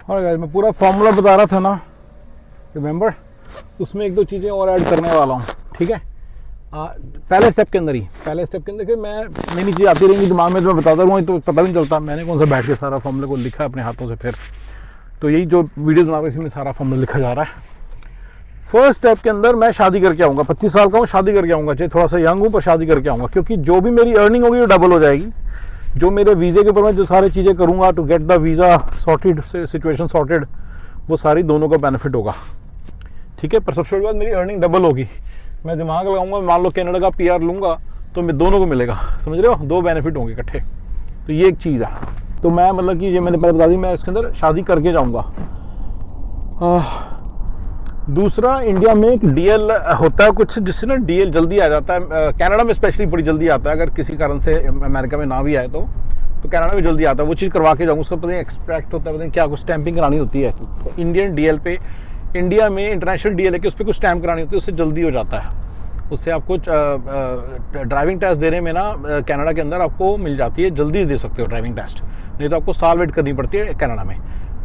और गाइस मैं पूरा फॉर्मूला बता रहा था ना, रिमेंबर, उसमें एक दो चीज़ें और ऐड करने वाला हूँ, ठीक है। पहले स्टेप के अंदर कि मैं नई नई चीज़ आती रहेंगी दिमाग में, तो मैं बताता रहूँगा तो पता भी नहीं चलता मैंने कौन सा बैठ के सारा फॉर्मूले को लिखा है अपने हाथों से। फिर तो यही जो वीडियो बना रहा हूँ इसमें सारा फॉर्मूला लिखा जा रहा है। फर्स्ट स्टेप के अंदर मैं शादी करके आऊँगा, 25 साल का हूँ, शादी करके आऊँगा, चाहे थोड़ा सा यंग हूँ पर शादी करके आऊँगा, क्योंकि जो भी मेरी अर्निंग होगी वो डबल हो जाएगी। जो मेरे वीज़े के ऊपर मैं जो सारी चीज़ें करूँगा to get the visa sorted, situation sorted, वो सारी दोनों का बेनिफिट होगा, ठीक है। पर सबसे बड़ी बात मेरी अर्निंग डबल होगी। मैं दिमाग लगाऊंगा, मान लो कनाडा का पीआर लूँगा तो मैं दोनों को मिलेगा, समझ रहे हो, दो बेनिफिट होंगे इकट्ठे। तो ये एक चीज़ है। तो मैं मतलब कि ये मैंने पहले बता दी, मैं इसके अंदर शादी करके जाऊँगा। दूसरा, इंडिया में एक डीएल होता है कुछ, जिससे ना डीएल जल्दी आ जाता है। कनाडा में स्पेशली बड़ी जल्दी आता है, अगर किसी कारण से अमेरिका में ना भी आए तो कनाडा में जल्दी आता है। वो चीज़ करवा के जाऊँगा, उसका पता नहीं एक्सट्रैक्ट होता है, पता नहीं क्या कुछ स्टैंपिंग करानी होती है। तो इंडियन डीएल पे, इंडिया में इंटरनेशनल डीएल है कि उस पर कुछ स्टैंप करानी होती है, उससे जल्दी हो जाता है। उससे आपको ड्राइविंग टेस्ट देने में ना कनाडा के अंदर आपको मिल जाती है, जल्दी दे सकते हो ड्राइविंग टेस्ट, नहीं तो आपको साल वेट करनी पड़ती है कनाडा में।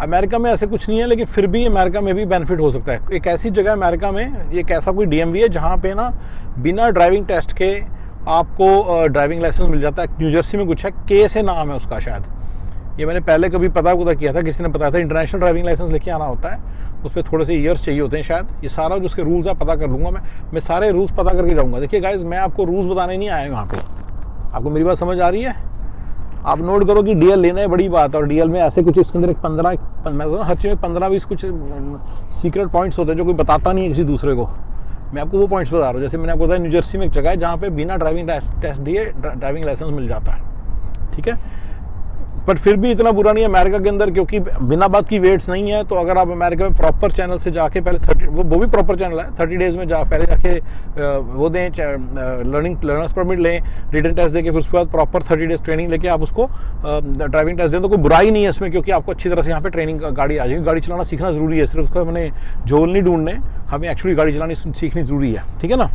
अमेरिका में ऐसे कुछ नहीं है, लेकिन फिर भी अमेरिका में भी बेनिफिट हो सकता है। एक ऐसी जगह अमेरिका में, एक ऐसा कोई डीएमवी है जहाँ पे ना बिना ड्राइविंग टेस्ट के आपको ड्राइविंग लाइसेंस मिल जाता है। न्यू जर्सी में कुछ है, के से नाम है उसका शायद, ये मैंने पहले कभी पता किया था, किसी ने बताया था। इंटरनेशनल ड्राइविंग लाइसेंस लेके आना होता है, उस पर थोड़े से ईयर्स चाहिए होते हैं शायद। ये सारा जो उसके रूल्स है पता कर लूँगा मैं सारे रूल्स पता करके जाऊँगा। देखिए गाइज, मैं आपको रूल्स बताने नहीं आया यहाँ पे, आपको मेरी बात समझ आ रही है। आप नोट करो कि डीएल लेना है बड़ी बात है, और डीएल में ऐसे कुछ इसके अंदर एक 15 मैं तो हर चीज़ में 15-20 कुछ सीक्रेट पॉइंट्स होते हैं जो कोई बताता नहीं है किसी दूसरे को। मैं आपको वो पॉइंट्स बता रहा हूँ। जैसे मैंने आपको बताया, न्यू जर्सी में एक जगह है जहाँ पे बिना ड्राइविंग टेस्ट दिए ड्राइविंग लाइसेंस मिल जाता है, ठीक है। बट फिर भी इतना बुरा नहीं है अमेरिका के अंदर, क्योंकि बिना बात की वेट्स नहीं है। तो अगर आप अमेरिका में प्रॉपर चैनल से जाके पहले 30, वो भी प्रॉपर चैनल है, 30 डेज़ में पहले जाके वो दें, लर्नर्स परमिट लें, रिटन टेस्ट देके, फिर उसके बाद प्रॉपर 30 डेज़ ट्रेनिंग लेके आप उसको ड्राइविंग टेस्ट दें, तो कोई बुराई नहीं है इसमें, क्योंकि आपको अच्छी तरह से यहाँ पे ट्रेनिंग गाड़ी आ जाएगी। गाड़ी चलाना सीखना ज़रूरी है, सिर्फ उसका मैंने झोल नहीं ढूंढने, हमें एक्चुअली गाड़ी चलानी सीखनी ज़रूरी है, ठीक है ना।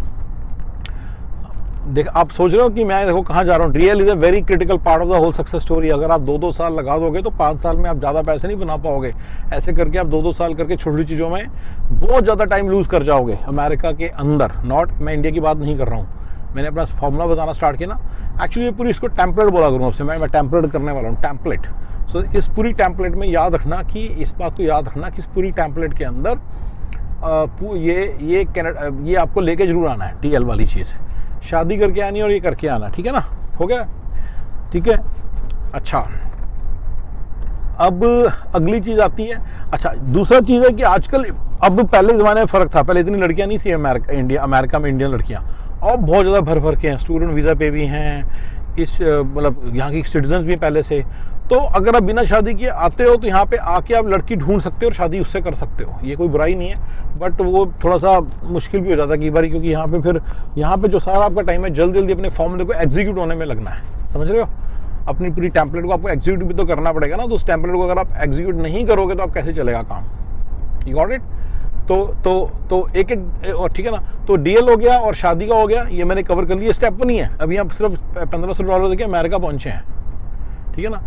देख, आप सोच रहे हो कि मैं देखो कहाँ जा रहा हूँ। DL is a very critical part of the whole success story. अगर आप 2-2 साल लगा दोगे तो 5 साल में आप ज़्यादा पैसे नहीं बना पाओगे। ऐसे करके आप 2-2 साल करके छोटी चीज़ों में बहुत ज़्यादा टाइम लूज़ कर जाओगे अमेरिका के अंदर। नॉट, मैं इंडिया की बात नहीं कर रहा हूँ, मैंने अपना फॉर्मूला बताना स्टार्ट किया ना। एक्चुअली ये पूरी इसको टेम्पलेट बोला करूँ आपसे, मैं टेम्पलेट करने वाला हूँ, टेम्पलेट। सो इस पूरी टेम्पलेट में याद रखना कि, इस बात को याद रखना कि इस पूरी टेम्पलेट के अंदर ये आपको लेके जरूर आना है, डीएल वाली चीज़। शादी करके आनी और ये करके आना, ठीक है ना, हो गया, ठीक है। अच्छा, अब अगली चीज़ आती है। अच्छा, दूसरा चीज़ है कि आजकल, अब पहले ज़माने में फ़र्क था, पहले इतनी लड़कियां नहीं थी अमेरिका में इंडियन लड़कियां, और बहुत ज़्यादा भर के हैं, स्टूडेंट वीज़ा पे भी हैं, इस मतलब यहाँ की सिटीजन्स भी पहले से। तो अगर आप बिना शादी किए आते हो तो यहाँ पे आके आप लड़की ढूंढ सकते हो और शादी उससे कर सकते हो, ये कोई बुराई नहीं है। बट वो थोड़ा सा मुश्किल भी हो जाता है कई बार, क्योंकि यहाँ पे फिर जो सारा आपका टाइम है जल्दी जल्दी अपने फॉर्मूले को एग्जीक्यूट होने में लगना है, समझ रहे हो। अपनी पूरी टेम्पलेट को आपको एग्जीक्यूट भी तो करना पड़ेगा ना, तो उस टेम्पलेट को अगर आप एग्जीक्यूट नहीं करोगे तो आप कैसे चलेगा काम, यू गॉट इट। तो एक और, ठीक है ना। तो डीएल हो गया और शादी का हो गया, ये मैंने कवर कर लिया। स्टेप 1 ही है, अभी आप सिर्फ $1500 देके अमेरिका पहुंचे हैं, ठीक है ना।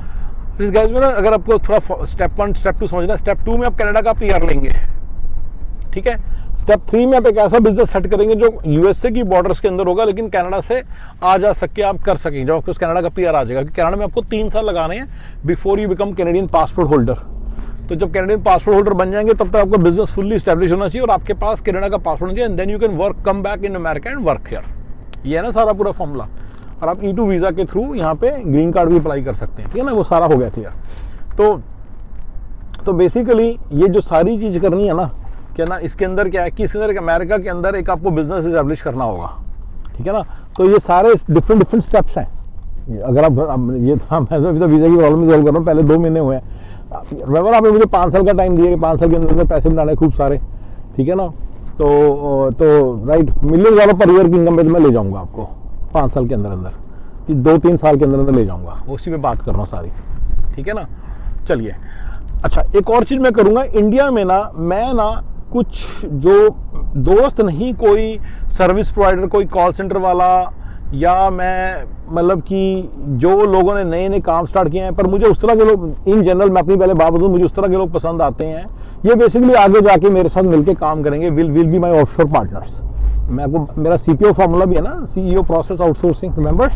इस गाइस में ना, अगर आपको थोड़ा स्टेप 1 स्टेप 2 समझना, स्टेप 2 में आप कनाडा का पीआर लेंगे, ठीक है। स्टेप 3 में आप एक ऐसा बिजनेस सेट करेंगे जो यूएसए की बॉर्डर्स के अंदर होगा, लेकिन कनाडा से आ जा सके, आप कर सकेंगे, जब आपको कनाडा का पीआर आ जाएगा। क्योंकि कनाडा में आपको 3 साल लगाने हैं before you become Canadian passport holder. तो जब कैनेडियन पासपोर्ट होल्डर बन जाएंगे तब तक आपका बिजनेस फुल्ली एस्टैब्लिश होना चाहिए और आपके पास कनाडा का पासपोर्ट होना चाहिए, and then you can work, come back in America and work here. ये है ना सारा पूरा फॉर्मूला। और आप E2 वीज़ा के थ्रू यहाँ पे ग्रीन कार्ड भी अप्लाई कर सकते हैं, ठीक है ना। वो सारा हो गया क्लियर। तो बेसिकली ये जो सारी चीज़ करनी है ना, क्या ना, इसके अंदर क्या है कि इसके अंदर अमेरिका के अंदर एक आपको बिजनेस एस्टैब्लिश करना होगा, ठीक है ना। तो ये सारे डिफरेंट स्टेप्स हैं। अगर आप ये मैं तो वीज़ा की प्रॉब्लम सॉल्व कर रहा हूँ, पहले 2 महीने हुए हैं। रिमेंबर, आपने मुझे 5 साल का टाइम दिया कि 5 साल के अंदर पैसे बनाने खूब सारे, ठीक है ना। तो राइट, $1 मिलियन पर ईयर की इनकम पे मैं ले जाऊँगा आपको 5 साल के अंदर, 2-3 साल के अंदर ले जाऊँगा, उसी में बात कर रहा हूँ सारी, ठीक है ना। चलिए, अच्छा, एक और चीज़ मैं करूँगा इंडिया में ना, मैं ना कुछ जो दोस्त नहीं, कोई सर्विस प्रोवाइडर, कोई कॉल सेंटर वाला या मैं मतलब कि जो लोगों ने नए नए काम स्टार्ट किए हैं, पर मुझे उस तरह के लोग इन जनरल, मैं अपनी पहले बात बताऊँ, मुझे उस तरह के लोग पसंद आते हैं। ये बेसिकली आगे जाके मेरे साथ मिलके काम करेंगे, will be my offshore partners. मैं आपको मेरा CPO फॉर्मूला भी है ना, CEO प्रोसेस आउटसोर्सिंग, रिमेंबर?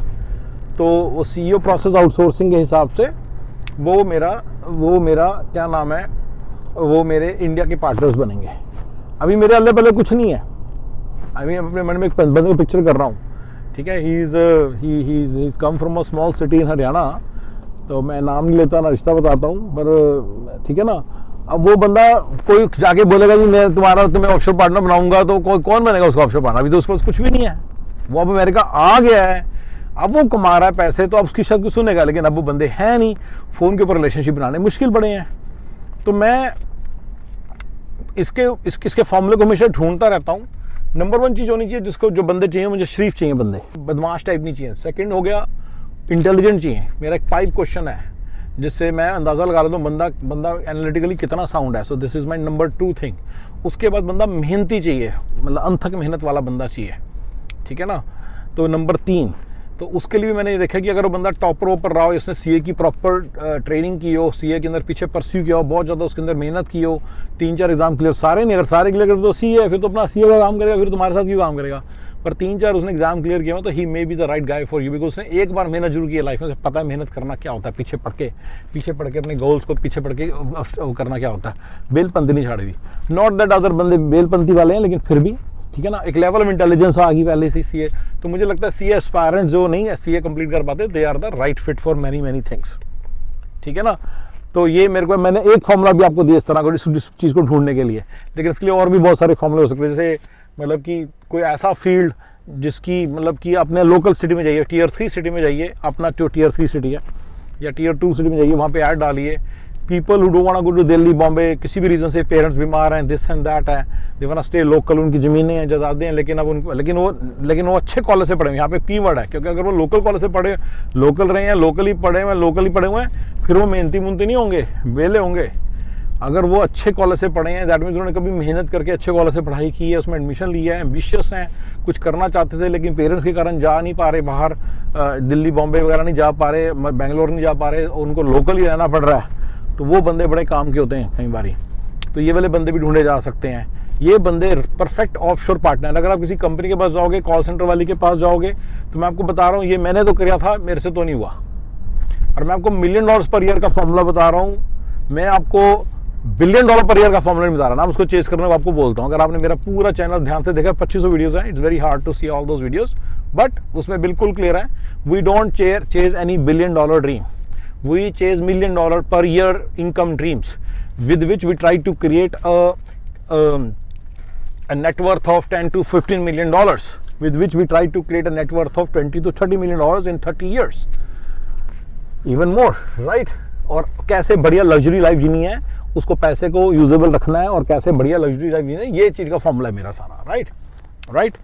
तो वो CEO प्रोसेस आउटसोर्सिंग के हिसाब से वो मेरा क्या नाम है, वो मेरे इंडिया के पार्टनर्स बनेंगे। अभी मेरे अल्ले पल्ले कुछ नहीं है, अभी अपने मन में एक बंदे को पिक्चर कर रहा हूँ, ठीक है। He is come from a small city in Haryana, तो मैं नाम नहीं लेता ना रिश्ता बताता हूँ, पर ठीक है ना। अब वो बंदा कोई जाके बोलेगा जी मैं तुम्हें ऑफशोर पार्टनर बनाऊंगा, तो कौन बनेगा उसका ऑफशोर पार्टनर? अभी तो उसके पास कुछ भी नहीं है, वो अब अमेरिका आ गया है, अब वो कमा रहा है पैसे, तो अब उसकी शायद कुछ सुनेगा, लेकिन अब वो बंदे हैं नहीं, फ़ोन के ऊपर रिलेशनशिप बनाने मुश्किल पड़े हैं। तो मैं इसके फॉर्मूले को हमेशा ढूंढता रहता हूँ। नंबर 1 चीज़ होनी चाहिए जिसको, जो बंदे चाहिए मुझे, शरीफ चाहिए बंदे, बदमाश टाइप नहीं चाहिए। सेकंड हो गया इंटेलिजेंट चाहिए। मेरा एक 5 क्वेश्चन है जिससे मैं अंदाज़ा लगा लेता हूँ बंदा एनालिटिकली कितना साउंड है। So this is my number 2 thing. उसके बाद बंदा मेहनती चाहिए, मतलब अनथक मेहनत वाला बंदा चाहिए, ठीक है ना। तो नंबर 3, तो उसके लिए भी मैंने ये देखा कि अगर वो बंदा टॉपर ऊपर रहा हो, इसने CA की प्रॉपर ट्रेनिंग की हो, CA के अंदर पीछे परस्यू किया हो, बहुत ज़्यादा उसके अंदर मेहनत की हो, 3-4 एग्जाम क्लियर, सारे नहीं, अगर सारे क्लियर कर तो CA है, फिर तो अपना CA का काम करेगा, फिर तुम्हारे साथ क्यों काम करेगा। पर 3-4 उसने एग्जाम क्लियर किया हो तो ही maybe the right guy for you, because उसने एक बार मेहनत जरूर की है लाइफ में, से पता है मेहनत करना क्या होता है, पीछे पड़ के अपने गोल्स को पीछे पड़ के करना क्या होता है। बेलपंथी नहीं छाड़ी हुई, नॉट दैट अदर बंदे बेलपंथी वाले हैं, लेकिन फिर भी ठीक है ना, एक लेवल ऑफ इंटेलिजेंस आ गई पहले से CA। तो मुझे लगता है CA एस्पायरेंट जो नहीं है CA कंप्लीट कर पाते, they are the right fit for many things, ठीक है ना। तो ये मैंने एक फॉर्मूला भी आपको दिया इस तरह को, इस चीज़ को ढूंढने के लिए, लेकिन इसके लिए और भी बहुत सारे फॉर्मूले हो सकते हैं। जैसे मतलब कि कोई ऐसा फील्ड जिसकी मतलब कि अपने लोकल सिटी में जाइए, Tier 3 सिटी में जाइए, अपना जो Tier 3 सिटी है या Tier 2 सिटी में जाइए, वहाँ पे ऐड डालिए, people who don't want to go to Delhi, Bombay, किसी भी रीज़न से पेरेंट्स बीमार हैं, दिस एंड दैट है, they want to stay local, उनकी ज़मीनें हैं, जायदादें हैं, लेकिन वो अच्छे कॉलेज से पढ़े हुए। यहाँ पे कीवर्ड है, क्योंकि अगर वो लोकल कॉलेज से पढ़े, लोकल रहे हैं, लोकल ही पढ़े हुए हैं, फिर वो मेहनती मुनती नहीं होंगे, वेले होंगे। अगर वो अच्छे कॉलेज से पढ़े हैं, दैट मीन्स उन्होंने कभी मेहनत करके अच्छे कॉलेज से पढ़ाई की है, उसमें एडमिशन लिया है, एम्बिशियस हैं, कुछ करना चाहते थे, लेकिन पेरेंट्स के कारण जा नहीं पा रहे बाहर, दिल्ली बॉम्बे वगैरह नहीं जा पा रहे, बेंगलोर नहीं जा पा रहे, उनको लोकल ही रहना पड़ रहा है, तो वो बंदे बड़े काम के होते हैं कई बारी। तो ये वाले बंदे भी ढूंढे जा सकते हैं। ये बंदे परफेक्ट ऑफशोर पार्टनर। अगर आप किसी कंपनी के पास जाओगे, कॉल सेंटर वाली के पास जाओगे, तो मैं आपको बता रहा हूँ, ये मैंने तो किया था, मेरे से तो नहीं हुआ। और मैं आपको $1 मिलियन पर ईयर का फॉर्मूला बता रहा हूँ, मैं आपको $1 बिलियन पर ईयर का फॉर्मूला नहीं बता रहा ना, उसको चेज करने को आपको बोलता हूँ। अगर आपने मेरा पूरा चैनल ध्यान से देखा, 2500 वीडियोस हैं, it's very hard to see all those videos, but उसमें बिल्कुल क्लियर है, we don't chase any $1 billion dream, we chase $1 million per year income dreams, with which we try to create a net worth of $10 to $15 million, with which we try to create a net worth of $20 to $30 million in 30 years, even more, right? और कैसे बढ़िया luxury life जीनी है, उसको पैसे को usable रखना है, और कैसे बढ़िया लग्जरी लाइफ जीनी है, ये चीज़ का फॉर्मूला है मेरा सारा, राइट।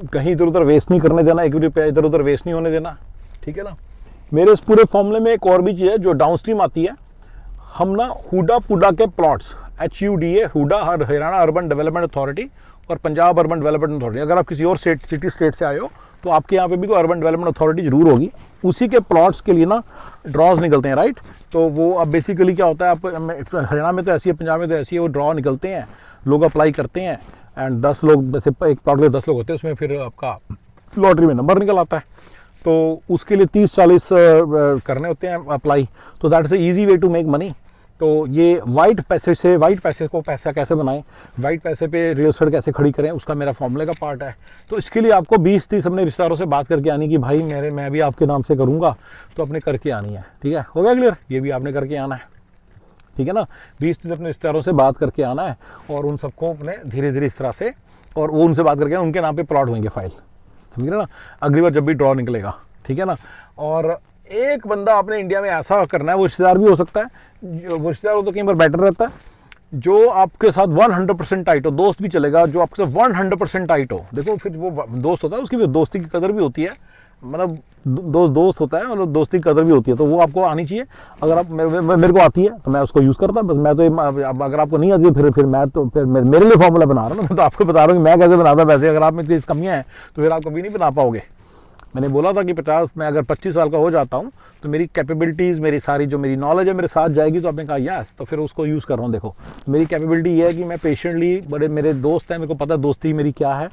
कहीं इधर उधर वेस्ट नहीं करने देना, 1 रुपया इधर उधर वेस्ट नहीं होने देना, ठीक है ना। मेरे इस पूरे फॉर्मूले में एक और भी चीज़ है जो डाउनस्ट्रीम आती है। हम ना हुडा पुडा के plots, HUDA, HUDA Haryana urban development authority और पंजाब अर्बन डेवलपमेंट अथॉरिटी, अगर आप किसी और स्टेट से आए हो तो आपके यहाँ पे भी कोई अर्बन डेवलपमेंट अथॉरिटी जरूर होगी, उसी के प्लॉट्स के लिए ना ड्रॉज निकलते हैं, राइट। तो वो अब बेसिकली क्या होता है, आप हरियाणा में तो ऐसी है, पंजाब में तो ऐसी है, वो ड्रॉ निकलते हैं, लोग अप्लाई करते हैं, एंड 10 लोग, जैसे एक प्लॉट के 10 लोग होते हैं, उसमें फिर आपका लॉटरी में नंबर निकल आता है। तो उसके लिए 30-40 करने होते हैं अप्लाई, तो that is easy way to make money. तो ये वाइट पैसे को पैसा कैसे बनाएं, वाइट पैसे पे रियल एस्टेट कैसे खड़ी करें, उसका मेरा फॉर्मूले का पार्ट है। तो इसके लिए आपको 20-30 अपने रिश्तेदारों से बात करके आनी कि भाई मैं भी आपके नाम से करूँगा, तो अपने करके आनी है, ठीक है, हो गया क्लियर। ये भी आपने करके आना है, ठीक है ना। 20-30 अपने रिश्तेदारों से बात करके आना है, और उन सबको अपने धीरे धीरे इस तरह से, और वो उनसे बात करके उनके नाम पे प्लॉट होंगे फाइल, समझ रहे ना, अगली बार जब भी ड्रॉ निकलेगा, ठीक है ना। और एक बंदा आपने इंडिया में ऐसा करना है, वो रिश्तेदार भी हो सकता है, वो रिश्तेदार हो तो कई बार बेटर रहता है, जो आपके साथ 100% टाइट हो, दोस्त भी चलेगा, जो आपके साथ 100% टाइट हो। देखो फिर वो दोस्त होता है, उसकी दोस्ती की कदर भी होती है, मतलब दोस्त होता है, मतलब दोस्ती की कदर भी होती है, तो वो आपको आनी चाहिए। अगर आप मेरे को आती है तो मैं उसको यूज़ करता, बस मैं तो अगर आपको नहीं आती फिर मैं तो फिर मेरे लिए फॉर्मूला बना रहा हूँ ना, मैं तो आपको बता रहा हूँ कि मैं कैसे बनाता पैसे। अगर आप में चीज़ कमियाँ हैं तो फिर आप कभी नहीं बना पाओगे, मैंने बोला था कि 50 मैं अगर 25 साल का हो जाता हूँ तो मेरी कैपेबिलिटीज़, मेरी सारी जो मेरी नॉलेज है मेरे साथ जाएगी। तो आपने कहा यस, तो फिर उसको यूज़ कर रहा हूँ। देखो मेरी कैपेबिलिटी ये है कि मैं पेशेंटली, बड़े मेरे दोस्त हैं, मेरे को पता है दोस्ती मेरी क्या है,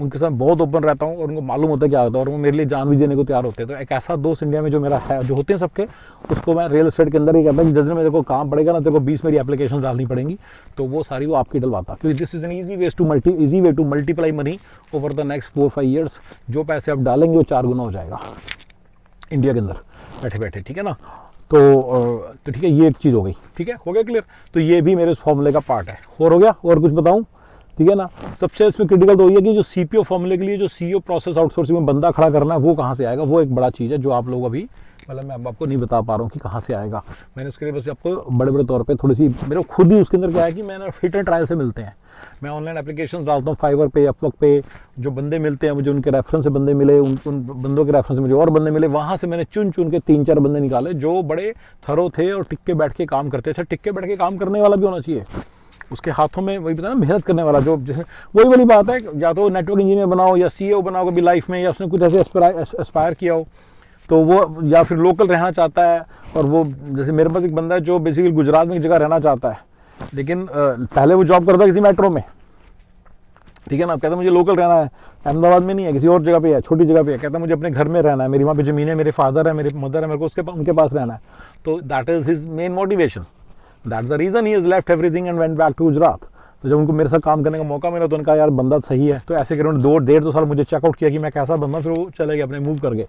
उनके साथ बहुत ओपन रहता हूँ और उनको मालूम होता है क्या होता है और वो मेरे लिए जान भी देने को तैयार होते हैं। तो एक ऐसा दोस्त इंडिया में जो मेरा है, जो होते हैं सबके, उसको मैं रियल एस्टेट के अंदर ही कहता हूँ कि जिस दिन मेरे को काम पड़ेगा ना, तेरे को 20 मेरी एप्लीकेशन डालनी पड़ेंगी, तो वो सारी वो आपकी डलवाता, क्योंकि this is an easy way to multiply money over the next 4-5 years. जो पैसे आप डालेंगे वो 4 गुना हो जाएगा इंडिया के अंदर बैठे बैठे, ठीक है ना। तो ठीक है, ये एक चीज़ हो गई, ठीक है, हो गया क्लियर। तो ये भी मेरे उस फॉर्मूले का पार्ट है। और हो गया, और कुछ बताऊं, ठीक है ना। सबसे इसमें क्रिटिकल तो ये है कि जो सीपीओ फॉर्मूले के लिए जो सीईओ प्रोसेस आउटसोर्सिंग में बंदा खड़ा करना है, वो कहाँ से आएगा, वो एक बड़ा चीज़ है जो आप लोग अभी, मतलब मैं अब आपको नहीं बता पा रहा हूँ कि कहाँ से आएगा। मैंने उसके लिए बस आपको बड़े बड़े तौर पे थोड़ी सी, मेरे खुद ही उसके अंदर क्या है कि मैंने हिट एंड ट्रायल से मिलते हैं, मैं ऑनलाइन एप्लीकेशन डालता हूँ, फाइवर पे, अपवर्क पे, जो बंदे मिलते हैं, मुझे उनके रेफरेंस से बंदे मिले, उन बंदों के रेफरेंस से मुझे और बंदे मिले, वहाँ से मैंने चुन चुन के 3-4 बंदे निकाले जो बड़े थरो थे और टिक के बैठ के काम करते। अच्छा, टिक के बैठ के काम करने वाला भी होना चाहिए, उसके हाथों में वही पता ना, मेहनत करने वाला, जो जैसे वही वाली बात है, या तो नेटवर्क इंजीनियर बनाओ या सीईओ बनाओ कभी लाइफ में, या उसने कुछ ऐसे एस्पायर किया हो तो वो, या फिर लोकल रहना चाहता है। और वो जैसे मेरे पास एक बंदा है जो बेसिकली गुजरात में एक जगह रहना चाहता है, लेकिन पहले वो जॉब करता है किसी मेट्रो में, ठीक है ना। कहता है मुझे लोकल रहना है, अहमदाबाद में नहीं है, किसी और जगह पे है, छोटी जगह पे है। कहता है मुझे अपने घर में रहना है, मेरी वहाँ पे ज़मीन है, मेरे फादर है, मेरे मदर है, मेरे को उनके पास रहना है। तो that is his main motivation, that's the reason he is left everything and went back to Gujarat. तो जब उनको मेरे साथ काम करने का मौका मिला तो उनका यार बंदा सही है, तो ऐसे करके उन्होंने 2-1.5 साल मुझे चेकआउट किया कि मैं कैसा बंदा, फिर वो चले गए अपने, मूव कर गए।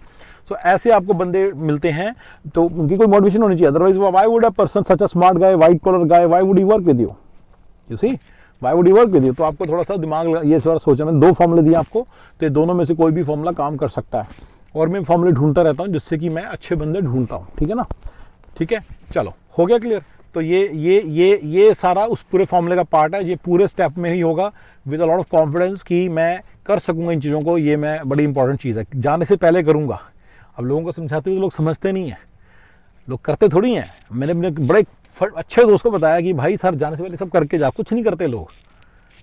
सो ऐसे आपको बंदे मिलते हैं, तो उनकी कोई मोटिवेशन होनी चाहिए, otherwise why would a person such a smart guy, white collar guy, why would he work with you, you see, why would he work with you. तो आपको थोड़ा सा दिमाग ये सारा सोचना। मैंने 2 फॉर्मूले दिए आपको, तो दोनों में से कोई भी फॉर्मूला काम कर सकता है, और मैं फॉर्मूले ढूंढता रहता हूँ जिससे कि मैं अच्छे बंदे ढूंढता हूँ, ठीक है ना। ठीक है, चलो हो गया क्लियर। तो ये सारा उस पूरे फॉर्मूले का पार्ट है। ये पूरे स्टेप में ही होगा with a lot of confidence कि मैं कर सकूंगा इन चीज़ों को। ये मैं बड़ी इंपॉर्टेंट चीज़ है, जाने से पहले करूंगा। अब लोगों को समझाते हुए तो लोग समझते नहीं हैं, लोग करते थोड़ी हैं। मैंने अपने बड़े अच्छे दोस्त को बताया कि भाई सर जाने से पहले सब करके जा, कुछ नहीं करते लोग,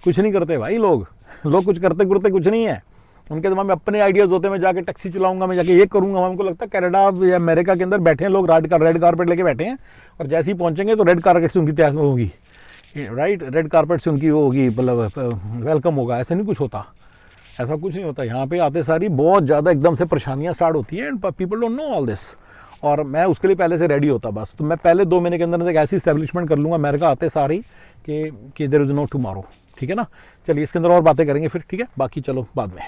कुछ नहीं करते भाई, लोग कुछ करते कुछ नहीं है। उनके दिमाग में अपने आइडियाज़ होते हैं, मैं जाके टैक्सी चलाऊंगा, मैं जाके ये करूंगा। उनको लगता है कनाडा या अमेरिका के अंदर बैठे हैं लोग, रेड कारपेट लेके बैठे हैं, और जैसे ही पहुंचेंगे तो रेड कारपेट से उनकी तैयार होगी, राइट, रेड कारपेट से उनकी वो होगी, मतलब वेलकम होगा। ऐसे नहीं कुछ होता, ऐसा कुछ नहीं होता। यहाँ पे आते सारी बहुत ज़्यादा एकदम से परेशानियाँ स्टार्ट होती हैं, and people don't know all this. और मैं उसके लिए पहले से रेडी होता बस। तो मैं पहले 2 महीने के अंदर एक ऐसी इस्टेब्लिशमेंट कर लूँगा अमेरिका आते सारी कि देयर इज़ नो टुमारो, ठीक है ना। चलिए इसके अंदर और बातें करेंगे फिर, ठीक है, बाकी चलो बाद में।